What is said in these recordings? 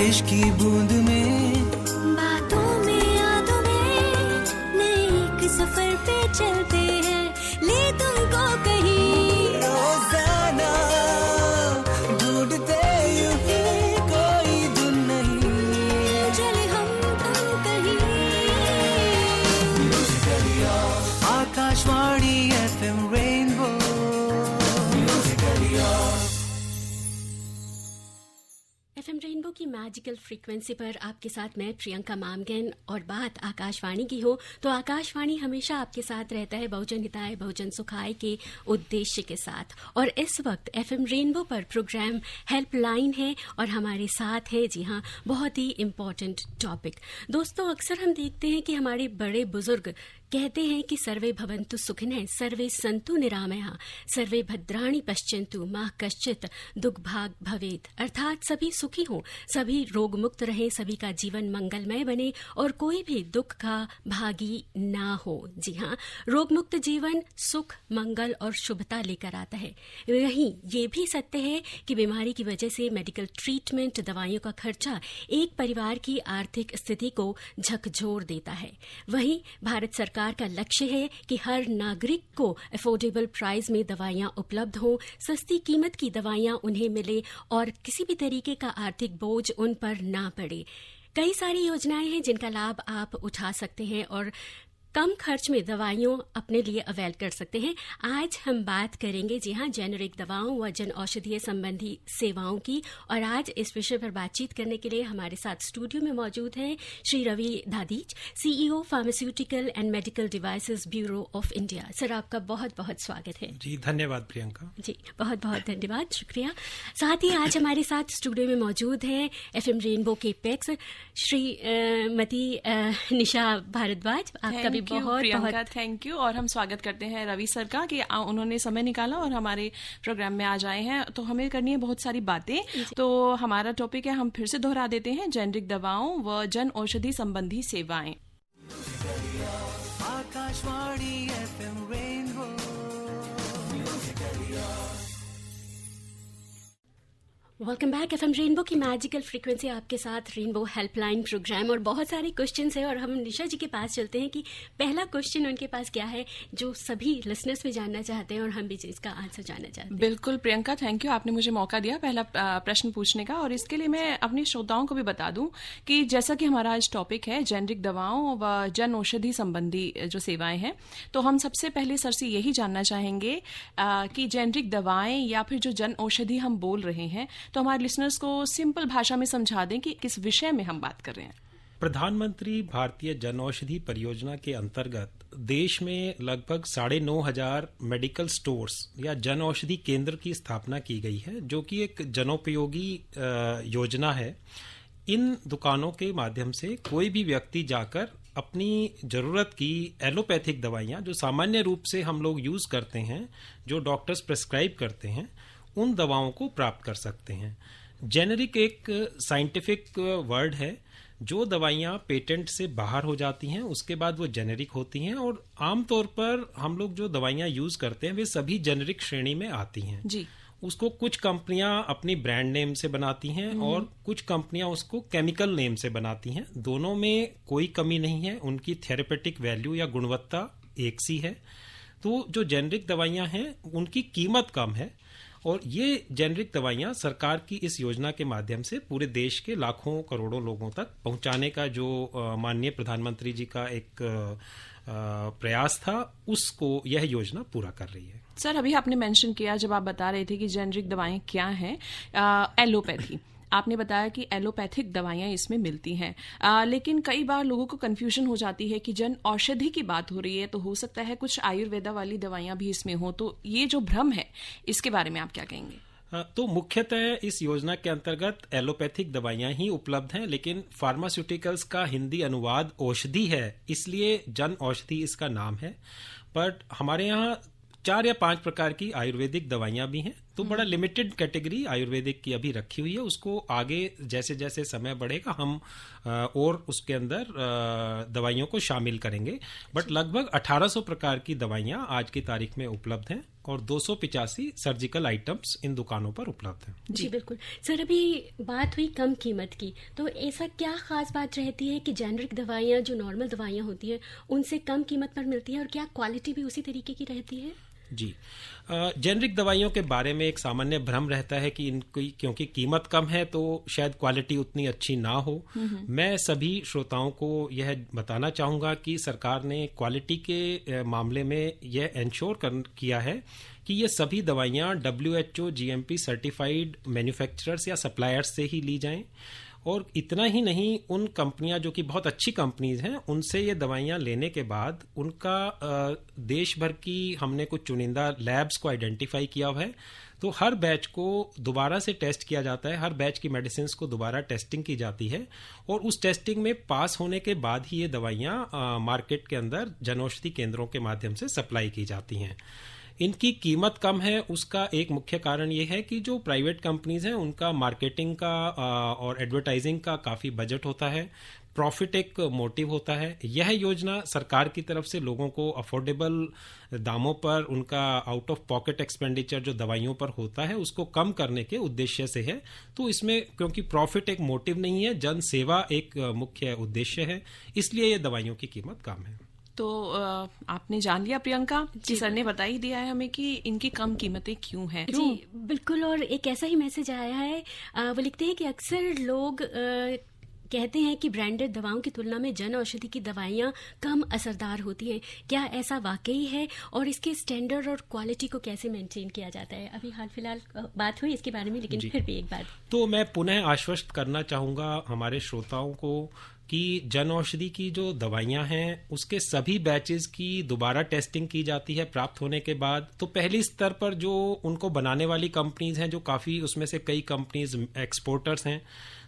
बारिश की बूंद में, बातों में यादों में, नए एक सफर पे चलते हैं, ले तुमको कहीं। रोजाना ढूंढते यूं ही कोई धुन नहीं, चले हम तुम कहीं। Akashvani FM rainbow. FM rainbow की मैजिकल फ्रीक्वेंसी पर आपके साथ मैं प्रियंका मामगन, और बात आकाशवाणी की हो तो आकाशवाणी हमेशा आपके साथ रहता है बहुजन हिताय बहुजन सुखाय के उद्देश्य के साथ। और इस वक्त एफएम रेनबो पर प्रोग्राम हेल्पलाइन है और हमारे साथ है, जी हाँ, बहुत ही इम्पोर्टेंट टॉपिक। दोस्तों, अक्सर हम देखते हैं कि हमारे बड़े बुजुर्ग कहते हैं कि सर्वे भवन्तु सुखिनः, सर्वे सन्तु निरामयाः, सर्वे भद्राणि पश्यन्तु मा कश्चित् दुर्भाग् भवेत्। अर्थात सभी सुखी हों, सभी रोग मुक्त रहें, सभी का जीवन मंगलमय बने और कोई भी दुख का भागी ना हो। जी हाँ, रोग मुक्त जीवन सुख, मंगल और शुभता लेकर आता है। वहीं ये भी सत्य है कि बीमारी की वजह से मेडिकल ट्रीटमेंट, दवाइयों का खर्चा एक परिवार की आर्थिक स्थिति को झकझोर देता है। वहीं भारत सरकार का लक्ष्य है कि हर नागरिक को अफोर्डेबल प्राइस में दवाइयां उपलब्ध हों, सस्ती कीमत की दवाइयां उन्हें मिले और किसी भी तरीके का आर्थिक बोझ उन पर ना पड़े। कई सारी योजनाएं हैं जिनका लाभ आप उठा सकते हैं और कम खर्च में दवाइयों अपने लिए अवेल कर सकते हैं। आज हम बात करेंगे, जी हाँ, जेनेरिक दवाओं व जन औषधीय संबंधी सेवाओं की। और आज इस विषय पर बातचीत करने के लिए हमारे साथ स्टूडियो में मौजूद हैं Shri Ravi Dadhich, CEO pharmaceutical and medical devices bureau of India. Sir, आपका बहुत बहुत स्वागत है। जी धन्यवाद प्रियंका। जी बहुत बहुत धन्यवाद, शुक्रिया। साथ ही आज हमारे साथ स्टूडियो में मौजूद हैं एफएम रेनबो के पेक्स श्रीमती निशा भारद्वाज। आपका बहुत प्रियंका, थैंक यू। और हम स्वागत करते हैं रवि सर का कि उन्होंने समय निकाला और हमारे प्रोग्राम में आज आए हैं। तो हमें करनी है बहुत सारी बातें। तो हमारा टॉपिक है, हम फिर से दोहरा देते हैं, जेनेरिक दवाओं व जन औषधि संबंधी सेवाएं। Akashvani FM rainbow. Welcome back. FM rainbow की मैजिकल फ्रीक्वेंसी आपके साथ, रेनबो हेल्पलाइन प्रोग्राम। और बहुत सारे क्वेश्चंस हैं और हम निशा जी के पास चलते हैं कि पहला क्वेश्चन उनके पास क्या है जो सभी लिसनर्स भी जानना चाहते हैं और हम भी इसका आंसर जानना चाहते हैं। बिल्कुल प्रियंका, थैंक यू, आपने मुझे मौका दिया पहला प्रश्न पूछने का। और इसके लिए मैं अपने श्रोताओं को भी बता दूं कि जैसा कि हमारा आज टॉपिक है जेनेरिक दवाओं व जन औषधि संबंधी जो सेवाएं हैं, तो हम सबसे पहले सर से यही जानना चाहेंगे कि जेनेरिक दवाएं या फिर जो जन औषधि हम बोल रहे हैं, तो हमारे लिसनर्स को सिंपल भाषा में समझा दें कि किस विषय में हम बात कर रहे हैं। प्रधानमंत्री भारतीय जन औषधि परियोजना के अंतर्गत देश में लगभग 9,500 मेडिकल स्टोर्स या जन औषधि केंद्र की स्थापना की गई है, जो कि एक जनोपयोगी योजना है। इन दुकानों के माध्यम से कोई भी व्यक्ति जाकर अपनी जरूरत की एलोपैथिक दवाइयां, जो सामान्य रूप से हम लोग यूज करते हैं, जो डॉक्टर्स प्रेस्क्राइब करते हैं, उन दवाओं को प्राप्त कर सकते हैं। जेनेरिक एक साइंटिफिक वर्ड है। जो दवाइयाँ पेटेंट से बाहर हो जाती हैं उसके बाद वो जेनेरिक होती हैं, और आमतौर पर हम लोग जो दवाइयाँ यूज करते हैं वे सभी जेनेरिक श्रेणी में आती हैं। जी। उसको कुछ कंपनियां अपनी ब्रांड नेम से बनाती हैं और कुछ कंपनियां उसको केमिकल नेम से बनाती हैं। दोनों में कोई कमी नहीं है, उनकी थेरेपेटिक वैल्यू या गुणवत्ता एक सी है। तो जो जेनेरिक दवाइयाँ हैं उनकी कीमत कम है, और ये जेनेरिक दवाइयाँ सरकार की इस योजना के माध्यम से पूरे देश के लाखों करोड़ों लोगों तक पहुंचाने का जो माननीय प्रधानमंत्री जी का एक प्रयास था, उसको यह योजना पूरा कर रही है। सर, अभी आपने मेंशन किया, जब आप बता रहे थे कि जेनेरिक दवाएं क्या हैं, एलोपैथी, आपने बताया कि एलोपैथिक दवाइयां इसमें मिलती हैं, लेकिन कई बार लोगों को कंफ्यूजन हो जाती है कि जन औषधि की बात हो रही है, तो हो सकता है कुछ आयुर्वेदा वाली दवाइयां भी इसमें हो। तो ये जो भ्रम है, इसके बारे में आप क्या कहेंगे? तो मुख्यतः इस योजना के अंतर्गत एलोपैथिक दवाइयां ही उपलब्ध हैं, लेकिन फार्मास्यूटिकल्स का हिंदी अनुवाद औषधि है, इसलिए जन औषधि इसका नाम है। बट हमारे यहाँ 4 या 5 प्रकार की आयुर्वेदिक दवाइयां भी हैं। तो बड़ा लिमिटेड कैटेगरी आयुर्वेदिक की अभी रखी हुई है। उसको आगे जैसे जैसे समय बढ़ेगा हम और उसके अंदर दवाइयों को शामिल करेंगे। बट लगभग 1800 प्रकार की दवाइयाँ आज की तारीख में उपलब्ध हैं और 285 सर्जिकल आइटम्स इन दुकानों पर उपलब्ध हैं। जी बिल्कुल सर, अभी बात हुई कम कीमत की, तो ऐसा क्या खास बात रहती है कि जेनरिक दवाइयाँ जो नॉर्मल दवाइयाँ होती हैं उनसे कम कीमत पर मिलती है, और क्या क्वालिटी भी उसी तरीके की रहती है? जी, जेनरिक दवाइयों के बारे में एक सामान्य भ्रम रहता है कि इनकी क्योंकि कीमत कम है तो शायद क्वालिटी उतनी अच्छी ना हो। मैं सभी श्रोताओं को यह बताना चाहूँगा कि सरकार ने क्वालिटी के मामले में यह इंश्योर किया है कि ये सभी दवाइयाँ WHO GMP सर्टिफाइड मैन्युफैक्चरर्स या सप्लायर्स से ही ली जाएं। और इतना ही नहीं, उन कंपनियां जो कि बहुत अच्छी कंपनीज हैं उनसे ये दवाइयां लेने के बाद उनका देश भर की हमने कुछ चुनिंदा लैब्स को आइडेंटिफाई किया हुआ है। तो हर बैच को दोबारा से टेस्ट किया जाता है, हर बैच की मेडिसिन को दोबारा टेस्टिंग की जाती है और उस टेस्टिंग में पास होने के बाद ही ये दवाइयां मार्केट के अंदर जनौषधि केंद्रों के माध्यम से सप्लाई की जाती हैं। इनकी कीमत कम है, उसका एक मुख्य कारण ये है कि जो प्राइवेट कंपनीज हैं उनका मार्केटिंग का और एडवर्टाइजिंग का काफ़ी बजट होता है, प्रॉफिट एक मोटिव होता है। यह योजना सरकार की तरफ से लोगों को अफोर्डेबल दामों पर उनका आउट ऑफ पॉकेट एक्सपेंडिचर जो दवाइयों पर होता है उसको कम करने के उद्देश्य से है। तो इसमें क्योंकि प्रॉफिट एक मोटिव नहीं है, जन सेवा एक मुख्य उद्देश्य है, इसलिए ये दवाइयों की कीमत कम है। तो आपने जान लिया प्रियंका जी, सर ने बता ही दिया है हमें कि इनकी कम कीमतें क्यों हैं। जी बिल्कुल, और एक ऐसा ही मैसेज आया है, वो लिखते हैं कि अक्सर लोग कहते हैं कि ब्रांडेड दवाओं की तुलना में जन औषधि की दवाइयाँ कम असरदार होती हैं। क्या ऐसा वाकई है, और इसके स्टैंडर्ड और क्वालिटी को कैसे मेंटेन किया जाता है? अभी हाल फिलहाल बात हुई इसके बारे में, लेकिन फिर भी एक बात तो मैं पुनः आश्वस्त करना चाहूँगा हमारे श्रोताओं को कि जन औषधि की जो दवाइयाँ हैं उसके सभी बैचेस की दोबारा टेस्टिंग की जाती है प्राप्त होने के बाद। तो पहली स्तर पर जो उनको बनाने वाली कंपनीज हैं, जो काफ़ी उसमें से कई कंपनीज एक्सपोर्टर्स हैं,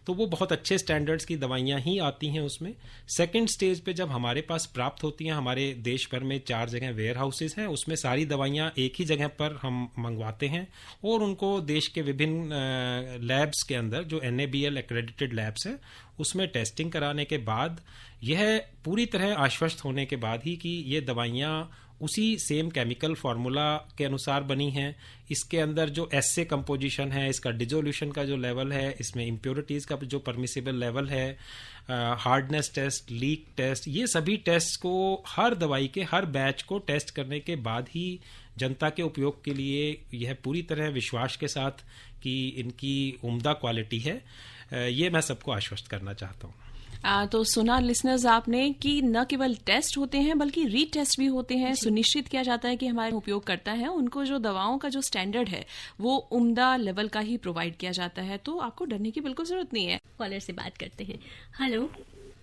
तो वो बहुत अच्छे स्टैंडर्ड्स की दवाइयाँ ही आती हैं उसमें। सेकंड स्टेज पे जब हमारे पास प्राप्त होती हैं, हमारे देश भर में 4 जगह वेयर हाउसेज हैं, उसमें सारी दवाइयाँ एक ही जगह पर हम मंगवाते हैं और उनको देश के विभिन्न लैब्स के अंदर जो NABL एक्रेडिटेड लैब्स हैं उसमें टेस्टिंग कराने के बाद यह पूरी तरह आश्वस्त होने के बाद ही कि ये दवाइयाँ उसी सेम केमिकल फार्मूला के अनुसार बनी हैं। इसके अंदर जो एस्से कंपोजिशन है, इसका डिजोल्यूशन का जो लेवल है, इसमें इम्प्योरिटीज़ का जो परमिसिबल लेवल है, हार्डनेस टेस्ट, लीक टेस्ट, ये सभी टेस्ट को हर दवाई के हर बैच को टेस्ट करने के बाद ही जनता के उपयोग के लिए यह पूरी तरह विश्वास के साथ कि इनकी उम्दा क्वालिटी है, ये मैं सबको आश्वस्त करना चाहता हूँ। तो सुना लिसनर्स आपने कि न केवल टेस्ट होते हैं बल्कि रीटेस्ट भी होते हैं। सुनिश्चित किया जाता है कि हमारे उपयोग करता है उनको जो दवाओं का जो स्टैंडर्ड है वो उम्दा लेवल का ही प्रोवाइड किया जाता है। तो आपको डरने की बिल्कुल जरूरत नहीं है। कॉलर से बात करते हैं। हेलो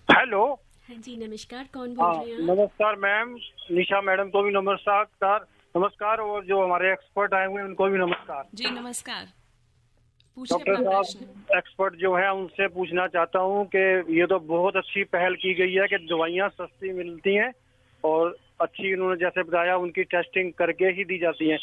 हेलो, हाँ जी नमस्कार, कौन बोल रहे हैं? नमस्कार मैम, निशा मैडम को भी नमस्कार और जो हमारे एक्सपर्ट आए हुए हैं उनको भी नमस्कार। जी नमस्कार, डॉक्टर साहब एक्सपर्ट जो है उनसे पूछना चाहता हूँ कि ये तो बहुत अच्छी पहल की गई है कि दवाइयाँ सस्ती मिलती हैं और अच्छी, उन्होंने जैसे बताया उनकी टेस्टिंग करके ही दी जाती हैं,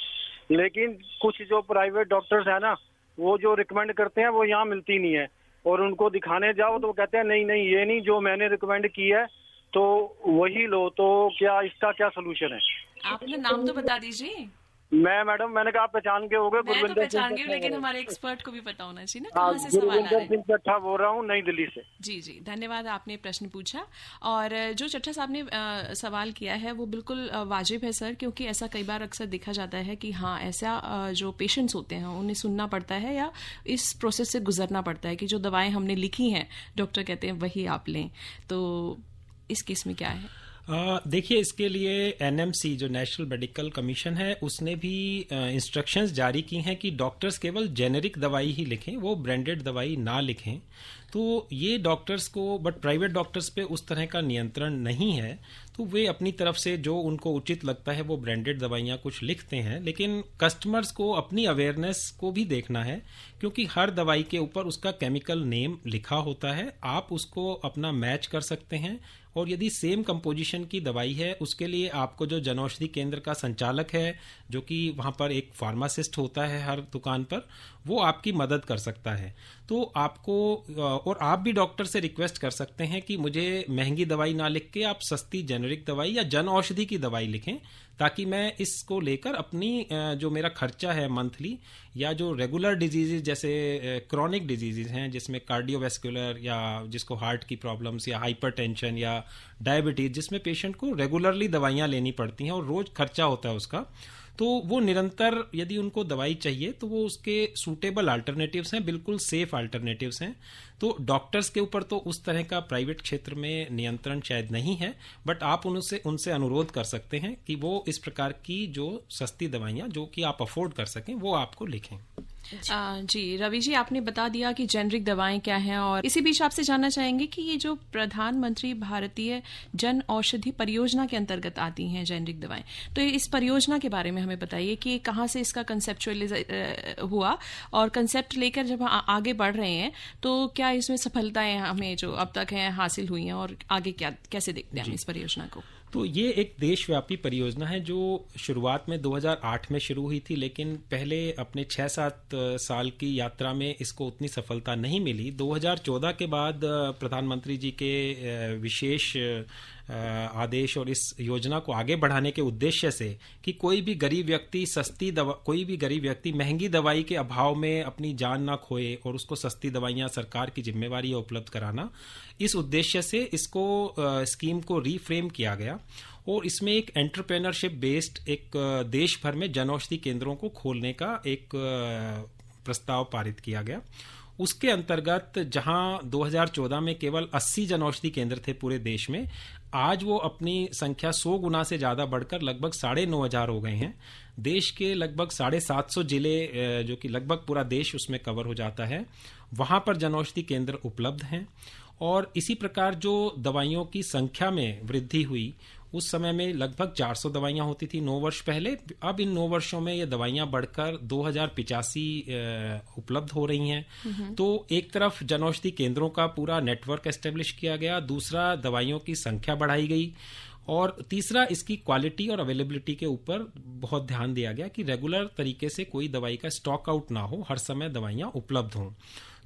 लेकिन कुछ जो प्राइवेट डॉक्टर्स हैं ना वो जो रिकमेंड करते हैं वो यहाँ मिलती नहीं है और उनको दिखाने जाओ तो वो कहते हैं नहीं ये नहीं, जो मैंने रिकमेंड की है तो वही लो। तो क्या इसका क्या सोल्यूशन है? आपने नाम तो बता दीजिए। मैंने कहा आप पहचान के हो गए। मैं तो पहचान गई, लेकिन हमारे एक्सपर्ट को भी पता होना चाहिए ना कहाँ से सवाल आ रहे हैं। चट्ठा बोल रहा हूँ, नई दिल्ली से। जी धन्यवाद, आपने प्रश्न पूछा। और जो चट्ठा साहब ने सवाल किया है वो बिल्कुल वाजिब है सर, क्योंकि ऐसा कई बार अक्सर देखा जाता है कि हाँ ऐसा जो पेशेंट्स होते हैं उन्हें सुनना पड़ता है या इस प्रोसेस से गुजरना पड़ता है कि जो दवाएं हमने लिखी हैं डॉक्टर कहते हैं वही आप लें। तो इस केस में क्या है? देखिए, इसके लिए NMC जो नेशनल मेडिकल कमीशन है उसने भी इंस्ट्रक्शंस जारी की हैं कि डॉक्टर्स केवल जेनेरिक दवाई ही लिखें, वो ब्रांडेड दवाई ना लिखें। तो ये डॉक्टर्स को, बट प्राइवेट डॉक्टर्स पे उस तरह का नियंत्रण नहीं है, तो वे अपनी तरफ से जो उनको उचित लगता है वो ब्रांडेड दवाइयाँ कुछ लिखते हैं, लेकिन कस्टमर्स को अपनी अवेयरनेस को भी देखना है क्योंकि हर दवाई के ऊपर उसका केमिकल नेम लिखा होता है। आप उसको अपना मैच कर सकते हैं और यदि सेम कंपोजिशन की दवाई है उसके लिए आपको जो जनौषधि केंद्र का संचालक है, जो कि वहाँ पर एक फार्मासिस्ट होता है हर दुकान पर, वो आपकी मदद कर सकता है। तो आपको और आप भी डॉक्टर से रिक्वेस्ट कर सकते हैं कि मुझे महंगी दवाई ना लिख के आप सस्ती जेनेरिक दवाई या जन औषधि की दवाई लिखें, ताकि मैं इसको लेकर अपनी जो मेरा खर्चा है मंथली, या जो रेगुलर डिजीजेज जैसे क्रॉनिक डिजीजेज हैं जिसमें कार्डियोवैस्कुलर या जिसको हार्ट की प्रॉब्लम्स या हाइपरटेंशन या डायबिटीज, जिसमें पेशेंट को रेगुलरली दवाइयाँ लेनी पड़ती हैं और रोज खर्चा होता है उसका, तो वो निरंतर यदि उनको दवाई चाहिए तो वो उसके सूटेबल अल्टरनेटिव्स हैं, बिल्कुल सेफ अल्टरनेटिव्स हैं। तो डॉक्टर्स के ऊपर तो उस तरह का प्राइवेट क्षेत्र में नियंत्रण शायद नहीं है, बट आप उनसे अनुरोध कर सकते हैं कि वो इस प्रकार की जो सस्ती दवाइयाँ जो कि आप अफोर्ड कर सकें वो आपको लिखें। जी रवि जी, आपने बता दिया कि जेनरिक दवाएं क्या हैं, और इसी बीच आपसे जानना चाहेंगे कि ये जो प्रधानमंत्री भारतीय जन औषधि परियोजना के अंतर्गत आती हैं जेनरिक दवाएं, तो इस परियोजना के बारे में हमें बताइए कि कहाँ से इसका कंसेप्चुअलाइज हुआ, और कंसेप्ट लेकर जब आगे बढ़ रहे हैं तो क्या इसमें सफलताएं हमें जो अब तक हैं हासिल हुई हैं, और आगे क्या कैसे देखते हैं हम इस परियोजना को? तो ये एक देशव्यापी परियोजना है जो शुरुआत में 2008 में शुरू हुई थी, लेकिन पहले अपने 6-7 साल की यात्रा में इसको उतनी सफलता नहीं मिली। 2014 के बाद प्रधानमंत्री जी के विशेष आदेश और इस योजना को आगे बढ़ाने के उद्देश्य से कि कोई भी गरीब व्यक्ति महंगी दवाई के अभाव में अपनी जान ना खोए और उसको सस्ती दवाइयाँ सरकार की जिम्मेवारी है उपलब्ध कराना, इस उद्देश्य से इसको स्कीम को रीफ्रेम किया गया और इसमें एक एंटरप्रेन्योरशिप बेस्ड एक देश भर में जनौषधि केंद्रों को खोलने का एक प्रस्ताव पारित किया गया। उसके अंतर्गत जहां 2014 में केवल 80 जनौषधि केंद्र थे पूरे देश में, आज वो अपनी संख्या 100 गुना से ज़्यादा बढ़कर लगभग 9,500 हो गए हैं। देश के लगभग 750 जिले, जो कि लगभग पूरा देश उसमें कवर हो जाता है, वहाँ पर जनौषधि केंद्र उपलब्ध हैं। और इसी प्रकार जो दवाइयों की संख्या में वृद्धि हुई, उस समय में लगभग 400 दवाइयाँ होती थी 9 वर्ष पहले, अब इन 9 वर्षों में ये दवाइयाँ बढ़कर 2085 उपलब्ध हो रही हैं। तो एक तरफ जनौषधि केंद्रों का पूरा नेटवर्क एस्टेब्लिश किया गया, दूसरा दवाइयों की संख्या बढ़ाई गई, और तीसरा इसकी क्वालिटी और अवेलेबिलिटी के ऊपर बहुत ध्यान दिया गया कि रेगुलर तरीके से कोई दवाई का स्टॉक आउट ना हो, हर समय दवाइयाँ उपलब्ध हों।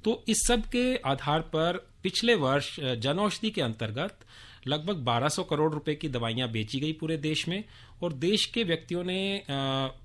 तो इस सब के आधार पर पिछले वर्ष जनौषधि के अंतर्गत लगभग 1200 करोड़ रुपए की दवाइयां बेची गई पूरे देश में, और देश के व्यक्तियों ने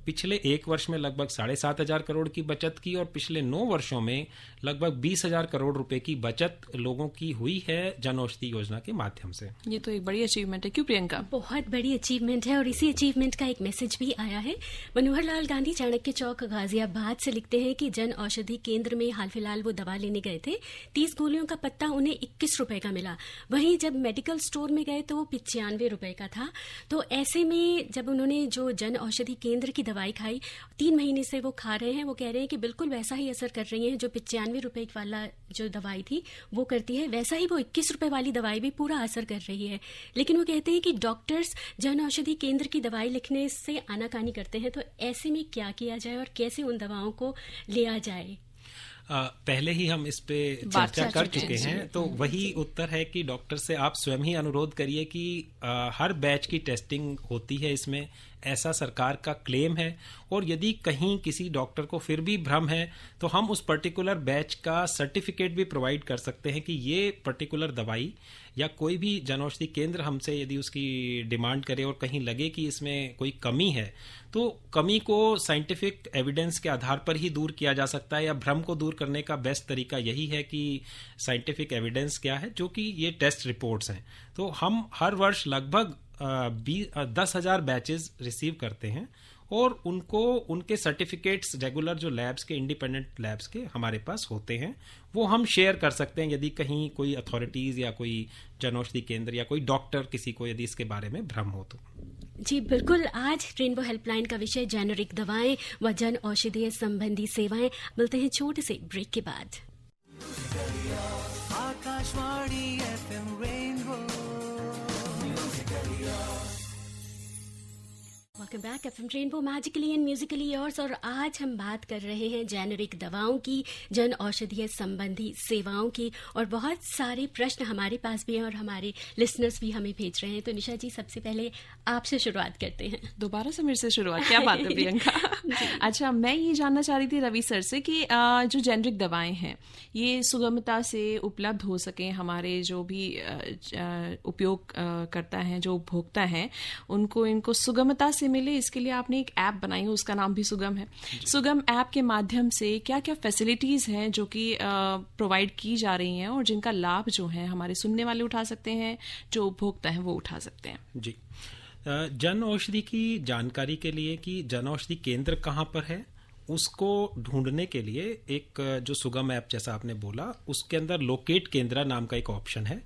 पिछले एक वर्ष में लगभग 7,500 करोड़ की बचत की, और पिछले 9 वर्षों में लगभग 20,000 करोड़ रुपए की बचत लोगों की हुई है जनौषधि योजना के माध्यम से। ये तो एक बड़ी अचीवमेंट है, क्यों प्रियंका? बहुत बड़ी अचीवमेंट है, और इसी अचीवमेंट का एक मैसेज भी आया है। मनोहर लाल गांधी चाणक्य चौक गाजियाबाद से लिखते हैं कि जन औषधि केंद्र में हाल फिलहाल वो दवा लेने गए थे, 30 गोलियों का पत्ता उन्हें 21 रुपए का मिला, वहीं जब मेडिकल स्टोर में गए तो वो 95 रुपए का था। तो ऐसे में जब उन्होंने जो जन औषधि केंद्र की दवाई खाई, 3 महीने से वो खा रहे हैं, वो कह रहे हैं कि बिल्कुल वैसा ही असर कर रही है जो 95 रुपए वाला जो दवाई थी वो करती है, वैसा ही वो 21 रुपए वाली दवाई भी पूरा असर कर रही है। लेकिन वो कहते हैं कि डॉक्टर्स जन औषधि केंद्र की दवाई लिखने से आनाकानी करते हैं, तो ऐसे में क्या किया जाए और कैसे उन दवाओं को लिया जाए? पहले ही हम इस पे चर्चा कर चुके हैं, तो वही उत्तर है कि डॉक्टर से आप स्वयं ही अनुरोध करिए कि हर बैच की टेस्टिंग होती है इसमें, ऐसा सरकार का क्लेम है, और यदि कहीं किसी डॉक्टर को फिर भी भ्रम है तो हम उस पर्टिकुलर बैच का सर्टिफिकेट भी प्रोवाइड कर सकते हैं कि ये पर्टिकुलर दवाई या कोई भी जनौषधि केंद्र हमसे यदि उसकी डिमांड करे और कहीं लगे कि इसमें कोई कमी है, तो कमी को साइंटिफिक एविडेंस के आधार पर ही दूर किया जा सकता है, या भ्रम को दूर करने का बेस्ट तरीका यही है कि साइंटिफिक एविडेंस क्या है, जो कि ये टेस्ट रिपोर्ट्स हैं। तो हम हर वर्ष लगभग 10,000 बैचेस रिसीव करते हैं, और उनको उनके सर्टिफिकेट्स रेगुलर जो लैब्स के, इंडिपेंडेंट लैब्स के हमारे पास होते हैं, वो हम शेयर कर सकते हैं यदि कहीं कोई अथॉरिटीज या कोई जनौषधि केंद्र या कोई डॉक्टर किसी को यदि इसके बारे में भ्रम हो तो। जी बिल्कुल। आज रेनबो हेल्पलाइन का विषय जेनेरिक दवाएं व जन औषधीय संबंधी सेवाएं। मिलते हैं छोटे से ब्रेक के बाद। Akashvani FM rainbow. Welcome back FM rainbow magically and Musically yours. और आज हम बात कर रहे हैं जेनेरिक दवाओं की, जन औषधीय संबंधी सेवाओं की, और बहुत सारे प्रश्न हमारे पास भी हैं और हमारे लिसनर्स भी हमें भेज रहे हैं। तो निशा जी, सबसे पहले आपसे शुरुआत करते हैं। दोबारा से मेरे से शुरुआत, क्या बात है प्रियंका। अच्छा, मैं ये जानना चाह रही थी रवि सर से कि जो जेनेरिक दवाएं हैं ये सुगमता से उपलब्ध हो सकें, हमारे जो भी उपयोग करता है, जो उपभोक्ता हैं, उनको इनको सुगमता से मिले, इसके लिए आपने एक ऐप बनाई है, उसका नाम भी सुगम है। सुगम ऐप के माध्यम से क्या क्या फैसिलिटीज हैं जो कि प्रोवाइड की जा रही हैं और जिनका लाभ जो है हमारे सुनने वाले उठा सकते हैं, जो उपभोक्ता हैं वो उठा सकते हैं? जी, जन औषधि की जानकारी के लिए कि जन औषधि केंद्र कहाँ पर है, उसको ढूंढने के लिए एक जो सुगम ऐप जैसा आपने बोला, उसके अंदर लोकेट केंद्र नाम का एक ऑप्शन है।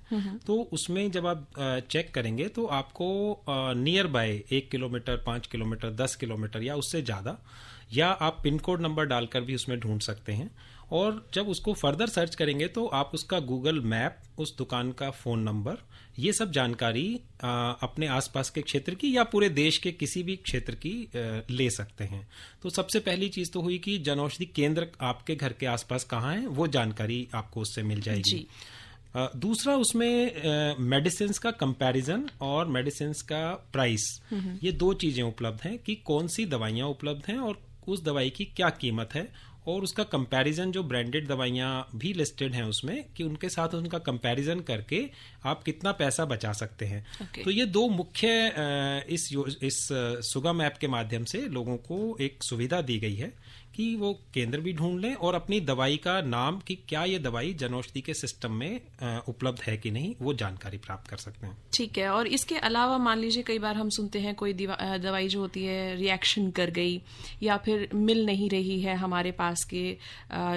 तो उसमें जब आप चेक करेंगे तो आपको near by 1 kilometre, 5 kilometre, 10 kilometre या उससे ज़्यादा, या आप पिन कोड नंबर डालकर भी उसमें ढूंढ सकते हैं। और जब उसको फर्दर सर्च करेंगे तो आप उसका गूगल मैप, उस दुकान का फ़ोन नंबर, ये सब जानकारी अपने आसपास के क्षेत्र की या पूरे देश के किसी भी क्षेत्र की ले सकते हैं। तो सबसे पहली चीज़ तो हुई कि जनऔषधि केंद्र आपके घर के आसपास कहाँ है, वो जानकारी आपको उससे मिल जाएगी। दूसरा, उसमें मेडिसिन्स का कंपैरिजन और मेडिसिन्स का प्राइस, ये दो चीज़ें उपलब्ध हैं कि कौन सी दवाइयाँ उपलब्ध हैं और उस दवाई की क्या कीमत है, और उसका कंपैरिजन जो ब्रांडेड दवाइयाँ भी लिस्टेड हैं उसमें, कि उनके साथ उनका कंपैरिजन करके आप कितना पैसा बचा सकते हैं। तो ये दो मुख्य इस सुगम ऐप के माध्यम से लोगों को एक सुविधा दी गई है कि वो केंद्र भी ढूंढ लें और अपनी दवाई का नाम, कि क्या ये दवाई जनऔषधि के सिस्टम में उपलब्ध है कि नहीं, वो जानकारी प्राप्त कर सकते हैं। ठीक है। और इसके अलावा मान लीजिए कई बार हम सुनते हैं कोई दवाई जो होती है रिएक्शन कर गई या फिर मिल नहीं रही है, हमारे पास के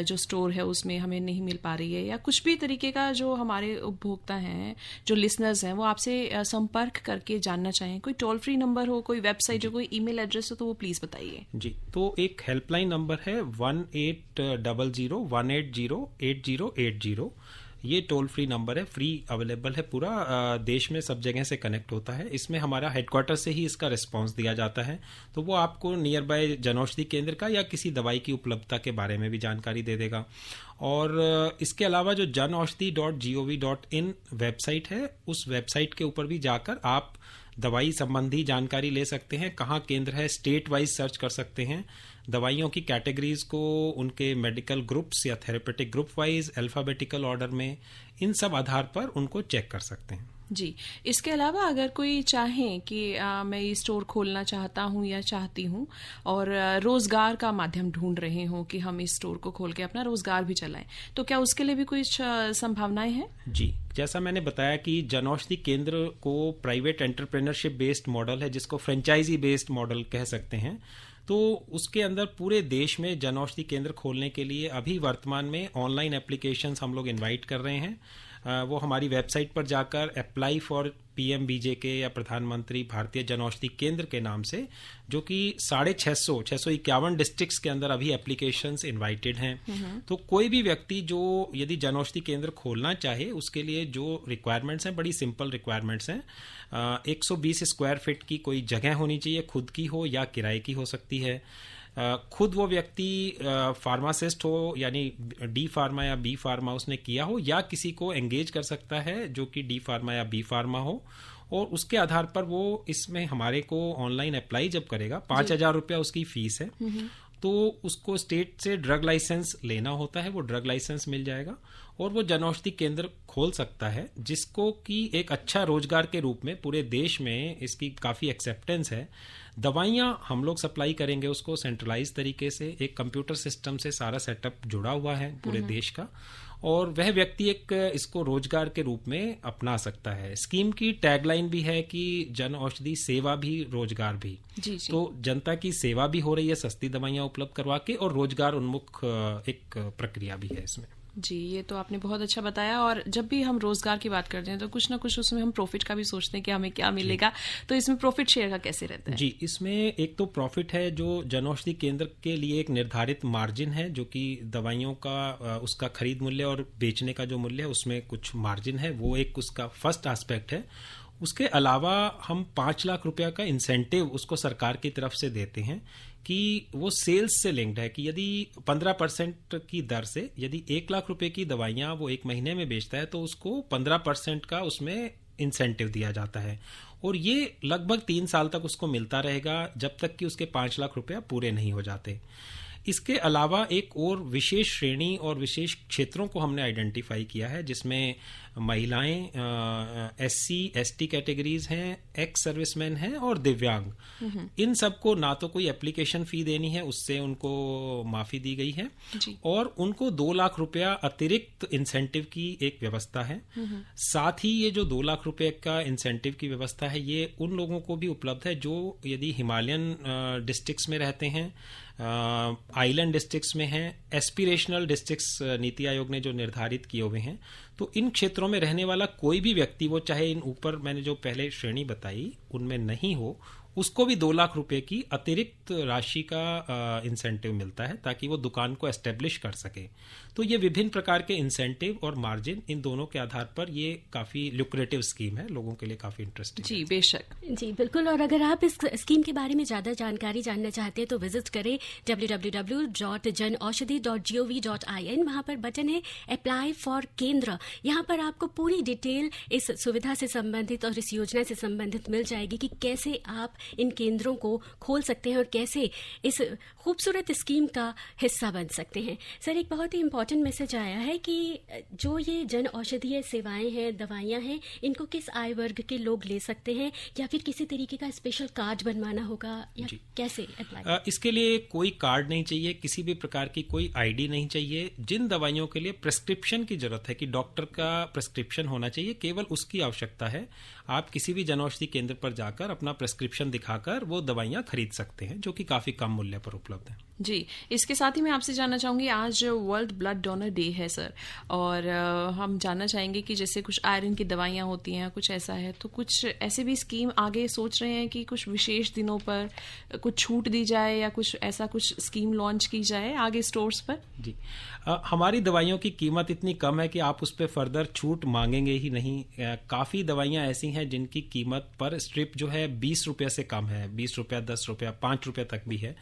जो स्टोर है उसमें हमें नहीं मिल पा रही है, या कुछ भी तरीके का जो हमारे उपभोक्ता हैं, जो लिसनर्स हैं, वो आपसे संपर्क करके जानना चाहें, कोई टोल फ्री नंबर हो, कोई वेबसाइट हो, कोई ईमेल एड्रेस हो, तो वो प्लीज बताइए। जी, तो एक हेल्पलाइन नंबर है 1800-180-8080। ये टोल फ्री नंबर है, फ्री अवेलेबल है, पूरा देश में सब जगह से कनेक्ट होता है। इसमें हमारा हेडक्वार्टर से ही इसका रिस्पांस दिया जाता है, तो वो आपको नियर बाय जनऔषधि केंद्र का या किसी दवाई की उपलब्धता के बारे में भी जानकारी दे देगा। और इसके अलावा जो janaushadhi.gov.in वेबसाइट है, उस वेबसाइट के ऊपर भी जाकर आप दवाई संबंधी जानकारी ले सकते हैं, कहाँ केंद्र है, स्टेट वाइज सर्च कर सकते हैं, दवाइयों की कैटेगरीज को उनके मेडिकल ग्रुप्स या therapeutic group wise alphabetical order में, इन सब आधार पर उनको चेक कर सकते हैं। जी, इसके अलावा अगर कोई चाहे कि मैं ये स्टोर खोलना चाहता हूँ या चाहती हूँ और रोजगार का माध्यम ढूंढ रहे हों कि हम इस स्टोर को खोल के अपना रोजगार भी चलाएं, तो क्या उसके लिए भी कुछ संभावनाएं हैं? जी, जैसा मैंने बताया कि जनऔषधि केंद्र को प्राइवेट एंटरप्रेन्योरशिप बेस्ड मॉडल है, जिसको फ्रेंचाइजी बेस्ड मॉडल कह सकते हैं। तो उसके अंदर पूरे देश में जनऔषधि केंद्र खोलने के लिए अभी वर्तमान में ऑनलाइन एप्लीकेशंस हम लोग इनवाइट कर रहे हैं। वो हमारी वेबसाइट पर जाकर अप्लाई फॉर PMBJK या प्रधानमंत्री भारतीय जनऔषधि केंद्र के नाम से, जो कि 651 डिस्ट्रिक्ट्स के अंदर अभी एप्लीकेशंस इनवाइटेड हैं। तो कोई भी व्यक्ति जो यदि जनऔषधि केंद्र खोलना चाहे, उसके लिए जो रिक्वायरमेंट्स हैं, बड़ी सिंपल रिक्वायरमेंट्स हैं। 120 स्क्वायर फीट की कोई जगह होनी चाहिए, खुद की हो या किराए की हो सकती है। खुद वो व्यक्ति फार्मासिस्ट हो, यानी डी फार्मा या बी फार्मा उसने किया हो, या किसी को एंगेज कर सकता है जो कि डी फार्मा या बी फार्मा हो, और उसके आधार पर वो इसमें हमारे को ऑनलाइन अप्लाई जब करेगा, 5,000 रुपया उसकी फीस है। तो उसको स्टेट से ड्रग लाइसेंस लेना होता है, वो ड्रग लाइसेंस मिल जाएगा और वो जनऔषधि केंद्र खोल सकता है, जिसको कि एक अच्छा रोजगार के रूप में पूरे देश में इसकी काफ़ी एक्सेप्टेंस है। दवाइयाँ हम लोग सप्लाई करेंगे उसको सेंट्रलाइज तरीके से, एक कंप्यूटर सिस्टम से सारा सेटअप जुड़ा हुआ है पूरे देश का, और वह व्यक्ति एक इसको रोजगार के रूप में अपना सकता है। स्कीम की टैगलाइन भी है कि जन औषधि सेवा भी रोजगार भी। जी। तो जनता की सेवा भी हो रही है सस्ती दवाइयाँ उपलब्ध करवा के, और रोजगार उन्मुख एक प्रक्रिया भी है इसमें। जी, ये तो आपने बहुत अच्छा बताया। और जब भी हम रोजगार की बात करते हैं तो कुछ ना कुछ उसमें हम प्रॉफिट का भी सोचते हैं कि हमें क्या मिलेगा, तो इसमें प्रॉफिट शेयर का कैसे रहता है? जी, इसमें एक तो प्रॉफिट है जो जनऔषधि केंद्र के लिए एक निर्धारित मार्जिन है, जो कि दवाइयों का उसका खरीद मूल्य और बेचने का जो मूल्य है उसमें कुछ मार्जिन है, वो एक उसका फर्स्ट एस्पेक्ट है। उसके अलावा हम 5 लाख रुपया का इंसेंटिव उसको सरकार की तरफ से देते हैं कि वो सेल्स से लिंक्ड है कि यदि 15% की दर से यदि 1 लाख रुपए की दवाइयां वो एक महीने में बेचता है तो उसको 15% का उसमें इंसेंटिव दिया जाता है और ये लगभग 3 साल तक उसको मिलता रहेगा जब तक कि उसके 5 लाख रुपया पूरे नहीं हो जाते। इसके अलावा एक और विशेष श्रेणी और विशेष क्षेत्रों को हमने आइडेंटिफाई किया है जिसमें महिलाएं, SC ST कैटेगरीज हैं, एक्स सर्विसमैन हैं और दिव्यांग। इन सबको ना तो कोई एप्लीकेशन फी देनी है, उससे उनको माफी दी गई है और उनको 2 लाख रुपया अतिरिक्त इंसेंटिव की एक व्यवस्था है। साथ ही ये जो 2 लाख रुपए का इंसेंटिव की व्यवस्था है ये उन लोगों को भी उपलब्ध है जो यदि हिमालयन डिस्ट्रिक्ट्स में रहते हैं, आइलैंड डिस्ट्रिक्ट्स में हैं, एस्पिरेशनल डिस्ट्रिक्ट्स नीति आयोग ने जो निर्धारित किए हुए हैं, तो इन क्षेत्रों में रहने वाला कोई भी व्यक्ति, वो चाहे इन ऊपर मैंने जो पहले श्रेणी बताई उनमें नहीं हो, उसको भी 2 लाख रुपए की अतिरिक्त राशि का इंसेंटिव मिलता है ताकि वो दुकान को एस्टेब्लिश कर सके। तो ये विभिन्न प्रकार के इंसेंटिव और मार्जिन, इन दोनों के आधार पर ये काफी लुक्रेटिव स्कीम है, लोगों के लिए काफी इंटरेस्टिंग। जी बेशक, जी बिल्कुल। और अगर आप इस स्कीम के बारे में ज्यादा जानकारी जानना चाहते हैं तो विजिट करें www.janaushadhi.gov.in। वहां पर बटन है अप्लाई फॉर केंद्र। यहाँ पर आपको पूरी डिटेल इस सुविधा से संबंधित और इस योजना से संबंधित मिल जाएगी कि कैसे आप इन केंद्रों को खोल सकते हैं और कैसे इस खूबसूरत स्कीम का हिस्सा बन सकते हैं। सर, एक बहुत ही इम्पोर्टेंट मैसेज आया है कि जो ये जन औषधीय सेवाएं हैं, दवाइयां हैं, इनको किस आय वर्ग के लोग ले सकते हैं या फिर किसी तरीके का स्पेशल कार्ड बनवाना होगा या कैसे अप्लाई? इसके लिए कोई कार्ड नहीं चाहिए, किसी भी प्रकार की कोई ID नहीं चाहिए। जिन दवाइयों के लिए प्रेस्क्रिप्शन की जरूरत है कि डॉक्टर का प्रेस्क्रिप्शन होना चाहिए, केवल उसकी आवश्यकता है। आप किसी भी जनऔषधि केंद्र पर जाकर अपना प्रेस्क्रिप्शन दिखाकर वो दवाइयां खरीद सकते हैं जो कि काफी कम मूल्य पर उपलब्ध है। जी, इसके साथ ही मैं आपसे जानना चाहूंगी, आज वर्ल्ड ब्लड डोनर डे है सर, और हम जानना चाहेंगे कि जैसे कुछ आयरन की दवाइयां होती हैं, कुछ ऐसा है, तो कुछ ऐसे भी स्कीम आगे सोच रहे हैं कि कुछ विशेष दिनों पर कुछ छूट दी जाए या कुछ ऐसा कुछ स्कीम लॉन्च की जाए आगे स्टोर्स पर? जी, हमारी दवाइयों की कीमत इतनी कम है कि आप उस पर फर्दर छूट मांगेंगे ही नहीं। काफ़ी दवाइयां ऐसी हैं जिनकी कीमत पर स्ट्रिप जो है 20 रुपये से कम है, 20 रुपया, 10 रुपया, 5 रुपये तक भी है।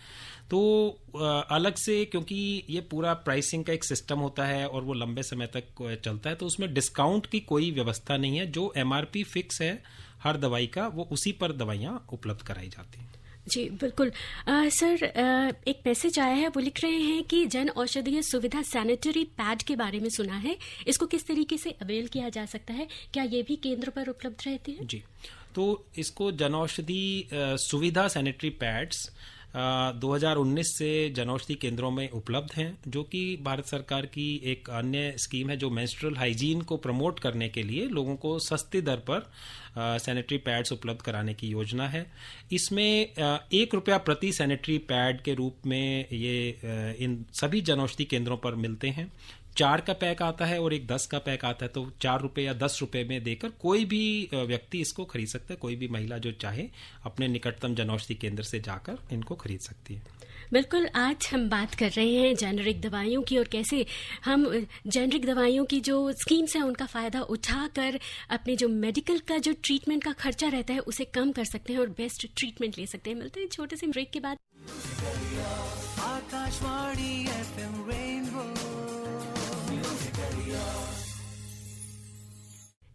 तो अलग से, क्योंकि ये पूरा प्राइसिंग का एक सिस्टम होता है और वो लंबे समय तक चलता है, तो उसमें डिस्काउंट की कोई व्यवस्था नहीं है। जो MRP फिक्स है हर दवाई का, वो उसी पर दवाइयां उपलब्ध कराई जाती हैं। जी बिल्कुल। सर, एक मैसेज आया है, वो लिख रहे हैं कि जन औषधीय सुविधा सैनिटरी पैड के बारे में सुना है, इसको किस तरीके से अवेल किया जा सकता है? क्या ये भी केंद्र पर उपलब्ध रहते हैं? जी, तो इसको जन औषधि सुविधा सैनिटरी पैड्स 2019 से जनऔषधि केंद्रों में उपलब्ध हैं, जो कि भारत सरकार की एक अन्य स्कीम है जो मेंस्ट्रुअल हाइजीन को प्रमोट करने के लिए लोगों को सस्ती दर पर सैनिटरी पैड्स उपलब्ध कराने की योजना है। इसमें 1 रुपया प्रति सैनिटरी पैड के रूप में ये इन सभी जनऔषधि केंद्रों पर मिलते हैं। 4 का पैक आता है और एक 10 का पैक आता है, तो 4 रुपये या 10 रुपये में देकर कोई भी व्यक्ति इसको खरीद सकता है। कोई भी महिला जो चाहे अपने निकटतम जनऔषधि केंद्र से जाकर इनको खरीद सकती है। बिल्कुल। आज हम बात कर रहे हैं जेनरिक दवाइयों की और कैसे हम जेनरिक दवाइयों की जो स्कीम्स हैं उनका फ़ायदा उठाकर अपने जो मेडिकल का जो ट्रीटमेंट का खर्चा रहता है उसे कम कर सकते हैं और बेस्ट ट्रीटमेंट ले सकते हैं। मिलते हैं छोटे से ब्रेक के बाद। Akashvani FM rainbow,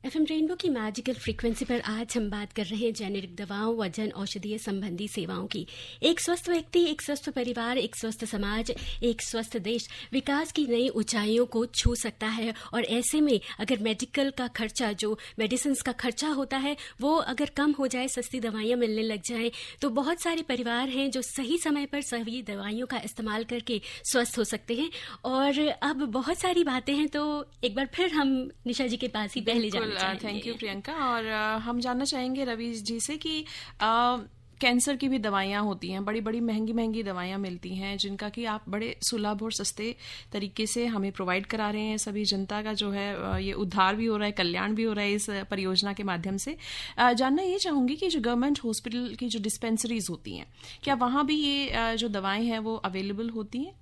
FM rainbow की मैजिकल फ्रीक्वेंसी पर आज हम बात कर रहे हैं जेनेरिक दवाओं व जन औषधीय संबंधी सेवाओं की। एक स्वस्थ व्यक्ति, एक स्वस्थ परिवार, एक स्वस्थ समाज, एक स्वस्थ देश विकास की नई ऊंचाइयों को छू सकता है। और ऐसे में अगर मेडिकल का खर्चा, जो मेडिसिन का खर्चा होता है, वो अगर कम हो जाए, सस्ती दवाइयाँ मिलने लग जाएं, तो बहुत सारे परिवार हैं जो सही समय पर सही दवाइयों का इस्तेमाल करके स्वस्थ हो सकते हैं। और अब बहुत सारी बातें हैं, तो एक बार फिर हम निशा जी के पास ही पहले जाना चाहेंगे। Thank you Priyanka. और हम जानना चाहेंगे रवि जी से कि कैंसर की भी दवाइयाँ होती हैं, बड़ी बड़ी महंगी महंगी दवाइयाँ मिलती हैं, जिनका कि आप बड़े सुलभ और सस्ते तरीके से हमें प्रोवाइड करा रहे हैं। सभी जनता का जो है ये उद्धार भी हो रहा है, कल्याण भी हो रहा है इस परियोजना के माध्यम से। जानना ये चाहूँगी कि जो गवर्नमेंट हॉस्पिटल की जो डिस्पेंसरीज होती हैं, क्या वहाँ भी ये जो दवाएँ हैं वो अवेलेबल होती हैं?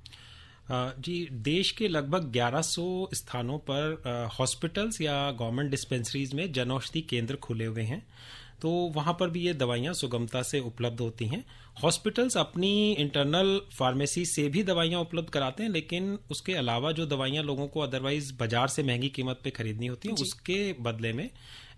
जी, देश के लगभग 1100 स्थानों पर हॉस्पिटल्स या गवर्नमेंट डिस्पेंसरीज में जनऔषधि केंद्र खुले हुए हैं, तो वहाँ पर भी ये दवाइयाँ सुगमता से उपलब्ध होती हैं। हॉस्पिटल्स अपनी इंटरनल फार्मेसी से भी दवाइयाँ उपलब्ध कराते हैं, लेकिन उसके अलावा जो दवाइयाँ लोगों को अदरवाइज बाजार से महंगी कीमत पे खरीदनी होती हैं, उसके बदले में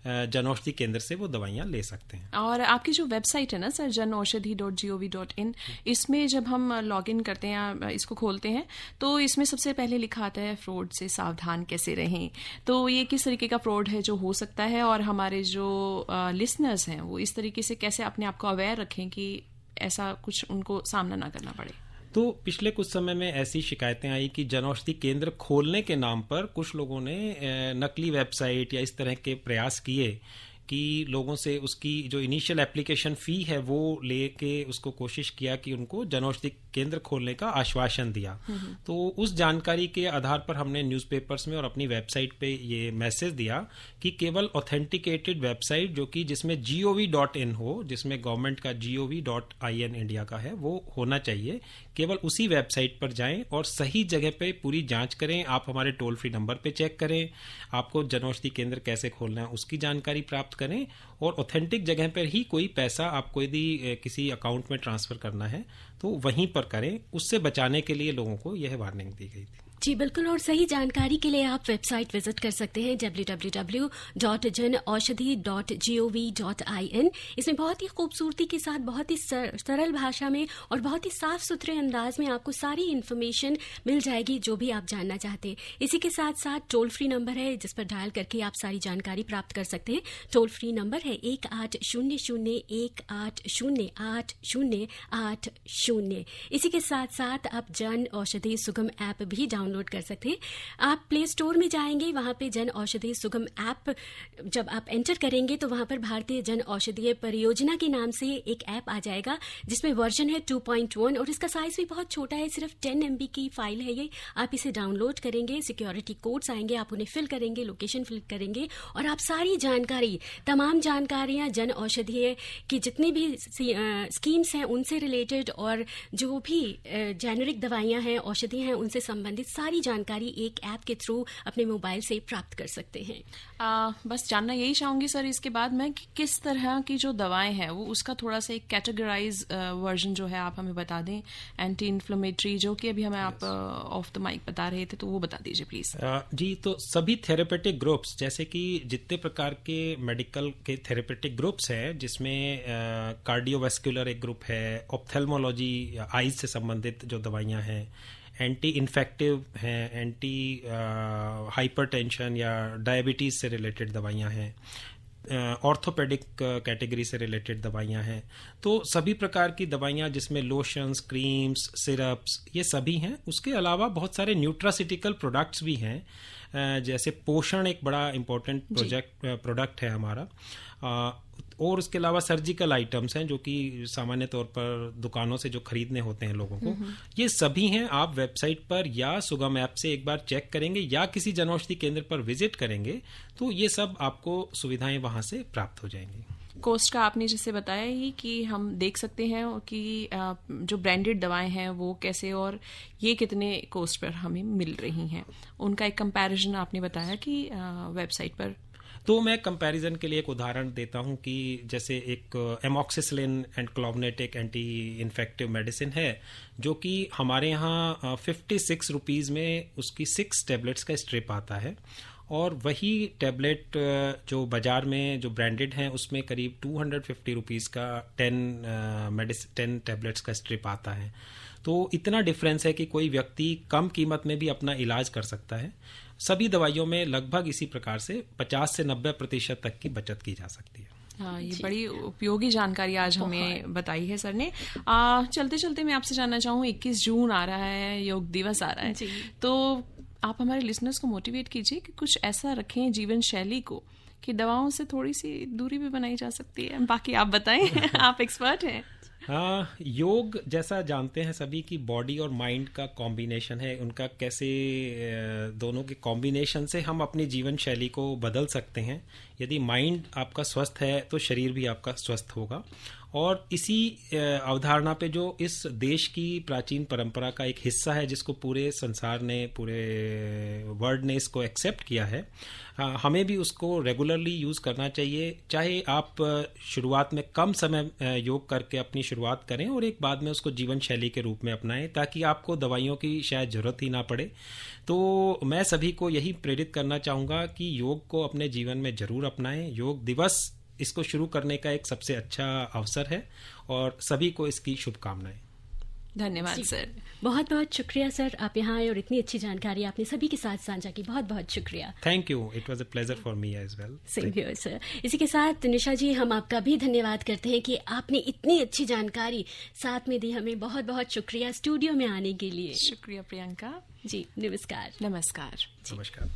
जनऔषधि केंद्र से वो दवाइयाँ ले सकते हैं। और आपकी जो वेबसाइट है ना सर, janaushadhi.gov.in, इसमें जब हम लॉग इन करते हैं या इसको खोलते हैं तो इसमें सबसे पहले लिखा आता है फ्रॉड से सावधान कैसे रहें। तो ये किस तरीके का फ्रॉड है जो हो सकता है, और हमारे जो लिसनर्स हैं वो इस तरीके से कैसे अपने आप को अवेयर रखें कि ऐसा कुछ उनको सामना ना करना पड़े। तो पिछले कुछ समय में ऐसी शिकायतें आई कि जनऔषधि केंद्र खोलने के नाम पर कुछ लोगों ने नकली वेबसाइट या इस तरह के प्रयास किए कि लोगों से उसकी जो इनिशियल एप्लीकेशन फ़ी है वो लेके उसको कोशिश किया कि उनको जनऔषधि केंद्र खोलने का आश्वासन दिया। तो उस जानकारी के आधार पर हमने न्यूज़पेपर्स में और अपनी वेबसाइट पे ये मैसेज दिया कि केवल ऑथेंटिकेटेड वेबसाइट जो कि जिसमें gov.in हो, जिसमें गवर्नमेंट का gov.in इंडिया का है, वो होना चाहिए। केवल उसी वेबसाइट पर जाएं और सही जगह पे पूरी जांच करें। आप हमारे टोल फ्री नंबर पे चेक करें, आपको जनऔषधि केंद्र कैसे खोलना है उसकी जानकारी प्राप्त करें, और ऑथेंटिक जगह पर ही कोई पैसा आपको यदि किसी अकाउंट में ट्रांसफर करना है तो वहीं पर करें। उससे बचाने के लिए लोगों को यह वार्निंग दी गई थी। जी बिल्कुल, और सही जानकारी के लिए आप वेबसाइट विजिट कर सकते हैं www.janaushadhi.gov.in। इसमें बहुत ही खूबसूरती के साथ, बहुत ही सरल भाषा में और बहुत ही साफ सुथरे अंदाज में आपको सारी इन्फॉर्मेशन मिल जाएगी जो भी आप जानना चाहते हैं। इसी के साथ साथ टोल फ्री नंबर है जिस पर डायल करके आप सारी जानकारी प्राप्त कर सकते हैं। टोल फ्री नंबर है 1800-1808-0800। इसी के साथ साथ आप जन औषधि सुगम ऐप भी डाउनलोड कर सकते हैं। आप प्ले स्टोर में जाएंगे, वहां पे जन औषधि सुगम ऐप जब आप एंटर करेंगे तो वहां पर भारतीय जन औषधीय परियोजना के नाम से एक ऐप आ जाएगा जिसमें वर्जन है 2.1 और इसका साइज भी बहुत छोटा है, सिर्फ 10 MB की फाइल है ये। आप इसे डाउनलोड करेंगे, सिक्योरिटी कोड्स आएंगे, आप उन्हें फिल करेंगे, लोकेशन फिल करेंगे और आप सारी जानकारी, तमाम जानकारियां जन औषधीय की जितनी भी स्कीम्स हैं उनसे रिलेटेड और जो भी जेनेरिक दवाइयां हैं, औषधियां हैं, उनसे संबंधित सारी जानकारी एक ऐप के थ्रू अपने मोबाइल से प्राप्त कर सकते हैं। बस जानना यही चाहूंगी सर इसके बाद मैं कि किस तरह की जो दवाएं हैं वो उसका थोड़ा सा एक कैटेगराइज वर्जन जो है आप हमें बता दें। एंटी इन्फ्लेमेटरी जो कि अभी हमें आप ऑफ द माइक बता रहे थे, तो वो बता दीजिए प्लीज। जी, तो सभी थेरेपेटिक ग्रुप्स, जैसे कि जितने प्रकार के मेडिकल के थेरेपेटिक ग्रुप्स हैं, जिसमें कार्डियोवैस्कुलर एक ग्रुप है, ऑप्थेल्मोलॉजी आईज से संबंधित जो दवाइयां हैं, एंटी इन्फेक्टिव हैं, एंटी हाइपरटेंशन या डायबिटीज़ से रिलेटेड दवाइयां हैं, ऑर्थोपेडिक कैटेगरी से रिलेटेड दवाइयां हैं। तो सभी प्रकार की दवाइयां जिसमें लोशंस, क्रीम्स, सिरप्स, ये सभी हैं। उसके अलावा बहुत सारे न्यूट्रासिटिकल प्रोडक्ट्स भी हैं, जैसे पोषण एक बड़ा इम्पोर्टेंट प्रोडक्ट है हमारा, और उसके अलावा सर्जिकल आइटम्स हैं जो कि सामान्य तौर पर दुकानों से जो खरीदने होते हैं लोगों को, ये सभी हैं। आप वेबसाइट पर या सुगम ऐप से एक बार चेक करेंगे या किसी जनऔषधि केंद्र पर विजिट करेंगे तो ये सब आपको सुविधाएं वहां से प्राप्त हो जाएंगी। कोस्ट का आपने जैसे बताया ही कि हम देख सकते हैं कि जो ब्रांडेड दवाएं हैं वो कैसे और ये कितने कोस्ट पर हमें मिल रही हैं, उनका एक कंपैरिजन आपने बताया कि वेबसाइट पर। तो मैं कंपैरिजन के लिए एक उदाहरण देता हूं कि जैसे एक एमॉक्सिसिलिन एंड क्लोवनेट एक एंटी इन्फेक्टिव मेडिसिन है जो कि हमारे यहाँ 56 रुपीज़ में उसकी 6 टैबलेट्स का स्ट्रिप आता है, और वही टैबलेट जो बाजार में जो ब्रांडेड हैं उसमें करीब 250 रुपीज़ का 10 टैबलेट्स का स्ट्रिप आता है। तो इतना डिफरेंस है कि कोई व्यक्ति कम कीमत में भी अपना इलाज कर सकता है। सभी दवाइयों में लगभग इसी प्रकार से 50 से 90% तक की बचत की जा सकती है। हाँ, ये बड़ी उपयोगी जानकारी आज हमें बताई है सर ने। चलते चलते मैं आपसे जानना चाहूँ, 21 जून आ रहा है, योग दिवस आ रहा है, तो आप हमारे लिसनर्स को मोटिवेट कीजिए कि कुछ ऐसा रखें जीवन शैली को कि दवाओं से थोड़ी सी दूरी भी बनाई जा सकती है। बाकी आप बताएं, आप एक्सपर्ट हैं। योग जैसा जानते हैं सभी कि बॉडी और माइंड का कॉम्बिनेशन है, उनका कैसे दोनों के कॉम्बिनेशन से हम अपनी जीवन शैली को बदल सकते हैं। यदि माइंड आपका स्वस्थ है तो शरीर भी आपका स्वस्थ होगा। और इसी अवधारणा पे जो इस देश की प्राचीन परंपरा का एक हिस्सा है, जिसको पूरे संसार ने, पूरे वर्ल्ड ने इसको एक्सेप्ट किया है, हमें भी उसको रेगुलरली यूज़ करना चाहिए। चाहे आप शुरुआत में कम समय योग करके अपनी शुरुआत करें और एक बाद में उसको जीवन शैली के रूप में अपनाएं, ताकि आपको दवाइयों की शायद ज़रूरत ही ना पड़े। तो मैं सभी को यही प्रेरित करना चाहूँगा कि योग को अपने जीवन में ज़रूर अपनाएं। योग दिवस इसको शुरू करने का एक सबसे अच्छा अवसर है और सभी को इसकी शुभकामनाएं। धन्यवाद सर। बहुत बहुत शुक्रिया सर, आप यहाँ आए और इतनी अच्छी जानकारी आपने सभी के साथ साझा की। बहुत बहुत शुक्रिया। Thank you, it was a pleasure for me as well. Same here sir. इसी के साथ निशा जी, हम आपका भी धन्यवाद करते हैं कि आपने इतनी अच्छी जानकारी साथ में दी हमें। बहुत बहुत शुक्रिया स्टूडियो में आने के लिए। शुक्रिया प्रियंका जी। नमस्कार। नमस्कार। नमस्कार।